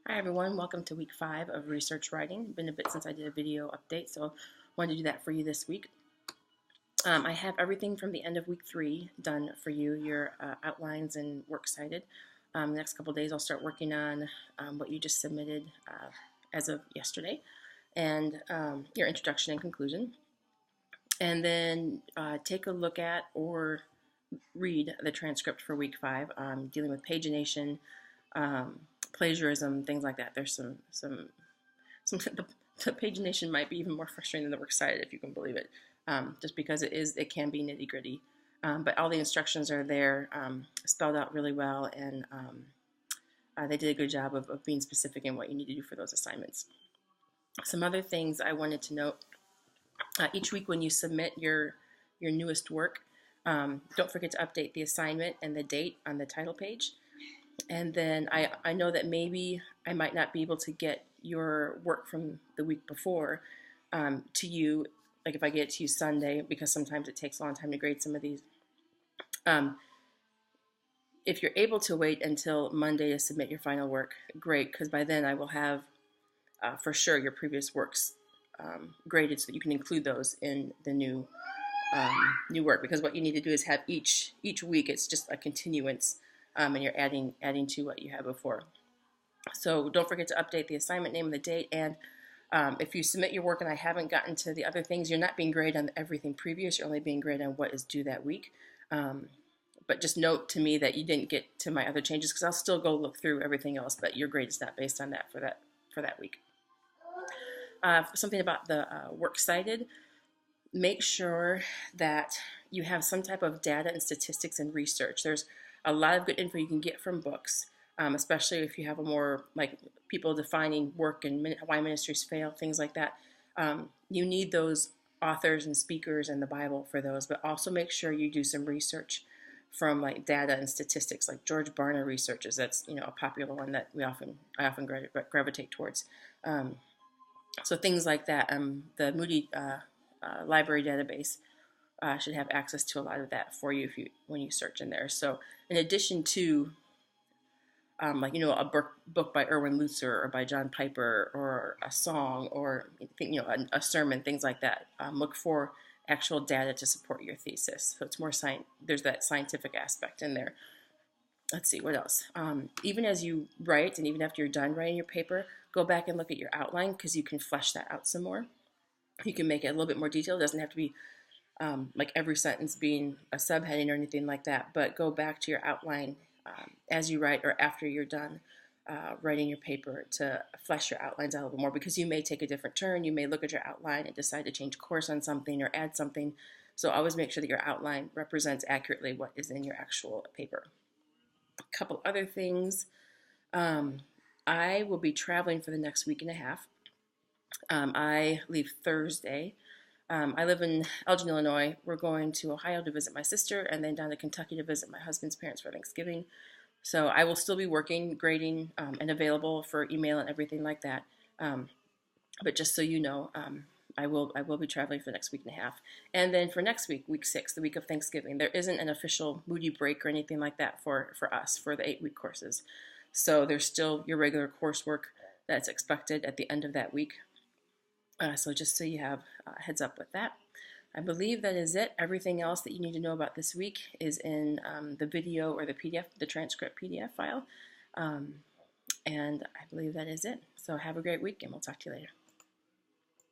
Hi everyone, welcome to week 5 of research writing. Been a bit since I did a video update, so wanted to do that for you this week. I have everything from the end of week 3 done for you, your outlines and works cited. The next couple days I'll start working on what you just submitted as of yesterday, and your introduction and conclusion. And then take a look at or read the transcript for week 5, dealing with pagination, plagiarism, things like that. There's some the pagination might be even more frustrating than the works cited, if you can believe it, just because it can be nitty gritty. But all the instructions are there, spelled out really well, and they did a good job of being specific in what you need to do for those assignments. Some other things I wanted to note: each week when you submit your newest work, don't forget to update the assignment and the date on the title page. And then I know that maybe I might not be able to get your work from the week before to you, like if I get it to you Sunday, because sometimes it takes a long time to grade some of these. If you're able to wait until Monday to submit your final work, great, because by then I will have for sure your previous works graded so that you can include those in the new work, because what you need to do is have each week, it's just a continuance, and you're adding to what you had before. So don't forget to update the assignment name and the date. And if you submit your work and I haven't gotten to the other things, you're not being graded on everything previous. You're only being graded on what is due that week. But just note to me that you didn't get to my other changes, because I'll still go look through everything else, but your grade is not based on that for that week. Something about the works cited: make sure that you have some type of data and statistics and research. There's a lot of good info you can get from books, especially if you have a more like people defining work and why ministries fail, things like that. You need those authors and speakers and the Bible for those, but also make sure you do some research from like data and statistics, like George Barna researches. That's a popular one that I often gravitate towards. So things like that. The Moody library database should have access to a lot of that for you when you search in there. So in addition to a book by Erwin Lutzer or by John Piper or a song or a sermon, things like that, look for actual data to support your thesis. So it's more there's that scientific aspect in there. Let's see, what else? Even as you write and even after you're done writing your paper, go back and look at your outline, because you can flesh that out some more. You can make it a little bit more detailed. It doesn't have to be like every sentence being a subheading or anything like that, but go back to your outline as you write or after you're done writing your paper to flesh your outlines out a little more, because you may take a different turn. You may look at your outline and decide to change course on something or add something. So always make sure that your outline represents accurately what is in your actual paper. A couple other things. I will be traveling for the next week and a half. I leave Thursday. I live in Elgin, Illinois. We're going to Ohio to visit my sister, and then down to Kentucky to visit my husband's parents for Thanksgiving. So I will still be working, grading, and available for email and everything like that. But just so you know, I will be traveling for the next week and a half. And then for next week, week 6, the week of Thanksgiving, there isn't an official Moody break or anything like that for us for the 8-week courses. So there's still your regular coursework that's expected at the end of that week. So just so you have a heads up with that. I believe that is it. Everything else that you need to know about this week is in the video or the PDF, the transcript PDF file. And I believe that is it. So have a great week, and we'll talk to you later.